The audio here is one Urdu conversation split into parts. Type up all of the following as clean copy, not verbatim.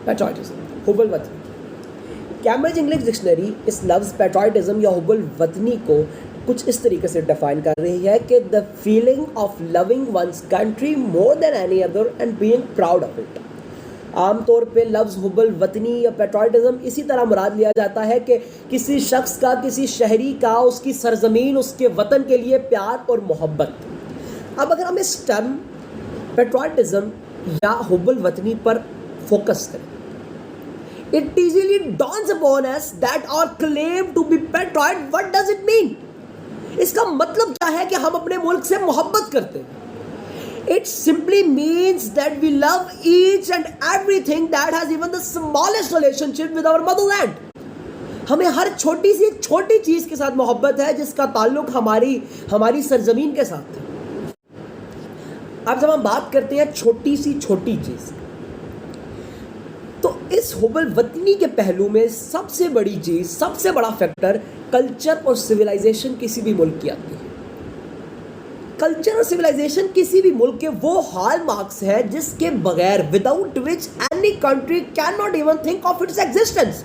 پیٹرائٹزم، حب الوطنی. کیمبرج انگلش ڈکشنری اس لفظ پیٹرائٹزم یا حب الوطنی کو کچھ اس طریقے سے ڈیفائن کر رہی ہے کہ the feeling of loving one's country more than any other and being proud of it. عام طور پہ لفظ حب الوطنی یا پیٹرائٹزم اسی طرح مراد لیا جاتا ہے کہ کسی شخص کا، کسی شہری کا اس کی سرزمین، اس کے وطن کے لیے پیار اور محبت. اب اگر ہم اس ٹرم پیٹرائٹزم یا حب الوطنی پر فوکس کریں، it easily dawns upon us that our claim to be patriot, what does it mean? اس کا مطلب کیا ہے کہ ہم اپنے ملک سے محبت کرتے ہیں. It simply means that we love each and everything that has even the smallest relationship with our motherland. ہمیں ہر چھوٹی سی چھوٹی چیز کے ساتھ محبت ہے جس کا تعلق ہماری سرزمین کے ساتھ ہے. اب جب ہم بات کرتے ہیں چھوٹی سی چھوٹی چیز، تو اس حب الوطنی کے پہلو میں سب سے بڑی چیز، سب سے بڑا فیکٹر کلچر اور سویلائزیشن کسی بھی ملک کی آتی ہے. کلچر اور سویلائزیشن کسی بھی ملک کے وہ ہال مارکس ہے جس کے بغیر without which any country can not even think of its existence.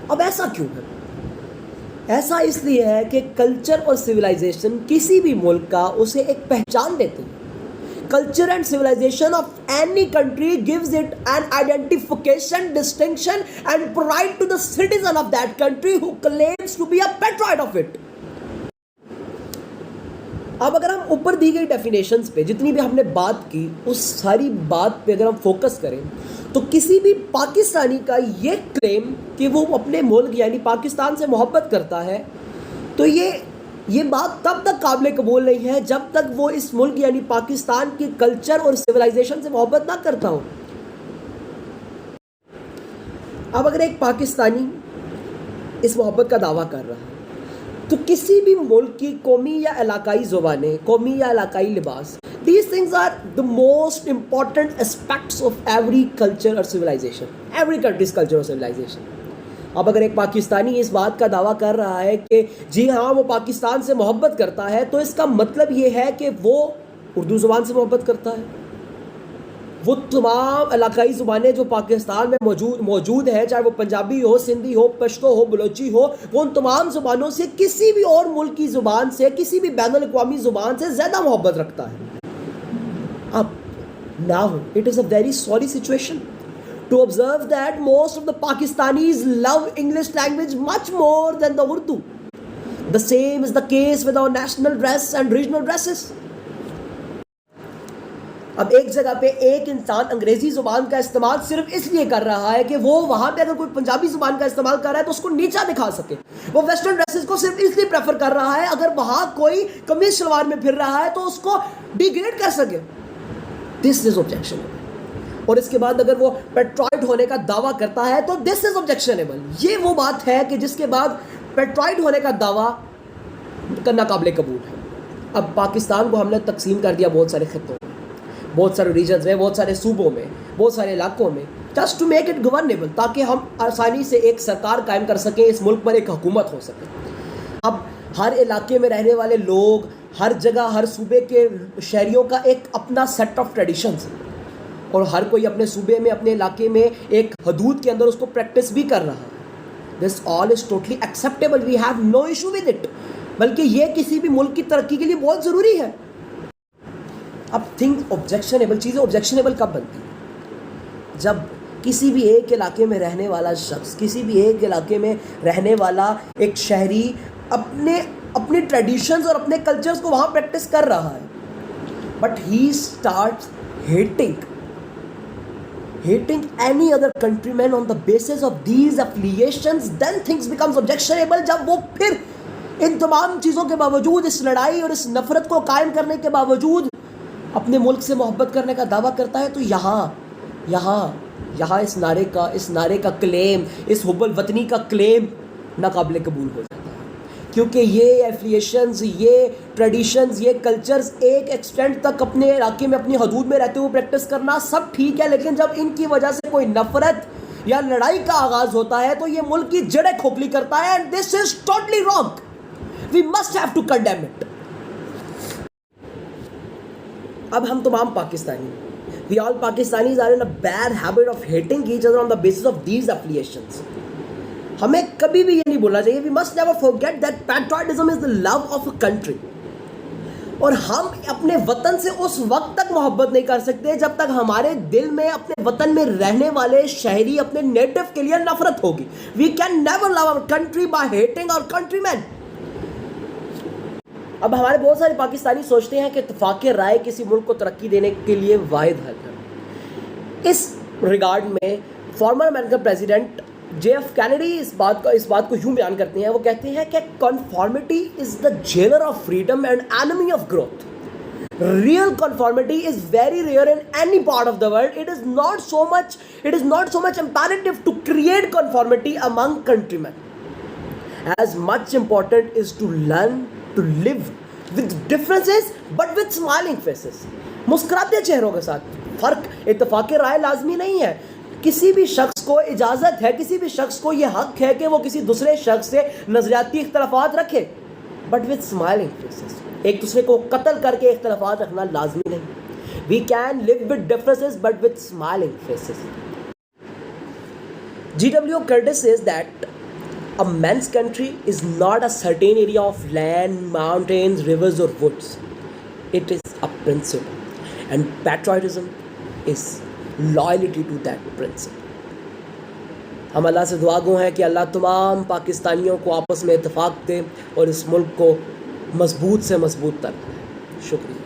اب ایسا کیوں ہے؟ ایسا اس لیے ہے کہ کلچر اور سویلائزیشن کسی بھی ملک کا اسے ایک پہچان دیتے ہیں. Culture and civilization of any country gives it an identification, distinction and pride to the citizen of that country who claims to be a patriot of it. اب اگر ہم اوپر دی گئی ڈیفینیشنز پہ جتنی بھی ہم نے بات کی، اس ساری بات پہ اگر ہم فوکس کریں تو کسی بھی پاکستانی کا یہ کلیم کہ وہ اپنے ملک یعنی پاکستان سے محبت کرتا ہے، تو یہ بات تب تک قابل قبول نہیں ہے جب تک وہ اس ملک یعنی پاکستان کی کلچر اور سویلائزیشن سے محبت نہ کرتا ہو. اب اگر ایک پاکستانی اس محبت کا دعویٰ کر رہا ہے تو کسی بھی ملک کی قومی یا علاقائی زبانیں، قومی یا علاقائی لباس، these things are the most important aspects of every culture or civilization, every country's culture or civilization. اب اگر ایک پاکستانی اس بات کا دعویٰ کر رہا ہے کہ جی ہاں وہ پاکستان سے محبت کرتا ہے، تو اس کا مطلب یہ ہے کہ وہ اردو زبان سے محبت کرتا ہے. وہ تمام علاقائی زبانیں جو پاکستان میں موجود ہیں، چاہے وہ پنجابی ہو، سندھی ہو، پشتو ہو، بلوچی ہو، وہ ان تمام زبانوں سے کسی بھی اور ملک کی زبان سے، کسی بھی بین الاقوامی زبان سے زیادہ محبت رکھتا ہے. اب now it is a very sorry situation to observe that most of the Pakistanis love English language much more than the Urdu. The same is the case with our national dress and regional dresses. اب ایک جگہ پہ ایک انسان انگریزی زبان کا استعمال صرف اس لیے کر رہا ہے کہ وہ وہاں پہ اگر کوئی پنجابی زبان کا استعمال کر رہا ہے تو اس کو نیچا دکھا سکے. وہ ویسٹرن ڈریسز کو صرف اس لیے پریفر کر رہا ہے اگر وہاں کوئی قمیض شلوار میں پھر رہا ہے تو اس کو ڈیگریڈ کر سکے. دس از آبجیکشن. اور اس کے بعد اگر وہ پیٹرائٹ ہونے کا دعویٰ کرتا ہے تو دس از آبجیکشنیبل. یہ وہ بات ہے کہ جس کے بعد پیٹرائٹ ہونے کا دعویٰ کرنا قابل قبول ہے. اب پاکستان کو ہم نے تقسیم کر دیا بہت سارے خطوں میں، بہت سارے ریجنز میں، بہت سارے صوبوں میں، بہت سارے علاقوں میں، جسٹ ٹو میک اٹ گورنیبل، تاکہ ہم آسانی سے ایک سرکار قائم کر سکیں، اس ملک پر ایک حکومت ہو سکے. اب ہر علاقے میں رہنے والے لوگ، ہر جگہ، ہر صوبے کے شہریوں کا ایک اپنا سیٹ آف ٹریڈیشنز، اور ہر کوئی اپنے صوبے میں، اپنے علاقے میں ایک حدود کے اندر اس کو پریکٹس بھی کر رہا ہے. This all is totally acceptable, we have no issue with it. بلکہ یہ کسی بھی ملک کی ترقی کے لیے بہت ضروری ہے. اب تھنک آبجیکشنیبل، چیزیں آبجیکشنیبل کب بنتی ہیں؟ جب کسی بھی ایک علاقے میں رہنے والا شخص، کسی بھی ایک علاقے میں رہنے والا ایک شہری اپنے ٹریڈیشنز اور اپنے کلچرز کو وہاں پریکٹس کر رہا ہے، but he starts hating any other countryman on the basis of these affiliations, then things becomes objectionable. جب وہ پھر ان تمام چیزوں کے باوجود، اس لڑائی اور اس نفرت کو قائم کرنے کے باوجود اپنے ملک سے محبت کرنے کا دعویٰ کرتا ہے، تو یہاں اس نعرے کا کلیم، اس حب الوطنی کا کلیم ناقابل قبول ہو جاتا ہے. کیونکہ یہ ایفلیشنز، یہ ٹریڈیشنز، یہ کلچرز ایک ایکسٹینٹ تک اپنے علاقے میں، اپنی حدود میں رہتے ہوئے پریکٹس کرنا سب ٹھیک ہے، لیکن جب ان کی وجہ سے کوئی نفرت یا لڑائی کا آغاز ہوتا ہے تو یہ ملک کی جڑیں کھوکھلی کرتا ہے. And this is totally wrong. We must have to condemn it. اب ہم تمام Pakistani We all Pakistanis are in a bad habit of hating each other on the basis of these affiliations. ہمیں کبھی بھی یہ نہیں بولنا چاہیے. We must never forget that patriotism is the love of a country. اور ہم اپنے وطن سے اس وقت تک محبت نہیں کر سکتے جب تک ہمارے دل میں اپنے وطن میں رہنے والے شہری اپنے نیٹو کے لیے نفرت ہوگی. We can never love our country by hating our countrymen. اب ہمارے بہت سارے پاکستانی سوچتے ہیں کہ اتفاق رائے کسی ملک کو ترقی دینے کے لیے واحد حل ہے. اس ریگارڈ میں former American president J F Kennedy اس بات کو یوں بیان کرتے ہیں. وہ کہتے ہیں کہ conformity is the jailer of freedom and enemy of growth. Real conformity is very rare in any part of the world. It is not so much imperative to create conformity among countrymen. As much important is to learn to live with differences but with smiling faces. مسکراتے چہروں کے ساتھ. فرق اتفاق رائے لازمی نہیں ہے. کسی بھی شخص کو اجازت ہے, کسی بھی شخص کو یہ حق ہے کہ وہ کسی دوسرے شخص سے نظریاتی اختلافات رکھے, بٹ وتھ اسمائلنگ فیسز. ایک دوسرے کو قتل کر کے اختلافات رکھنا لازمی نہیں. We can live with differences but with smiling faces. G.W. Curtis says that a man's country is not a certain area of land, mountains, rivers or woods. It is a principle, and patriotism is loyalty to that principle. ہم اللہ سے دعا گو ہیں کہ اللہ تمام پاکستانیوں کو آپس میں اتفاق دے اور اس ملک کو مضبوط سے مضبوط تر. شکریہ.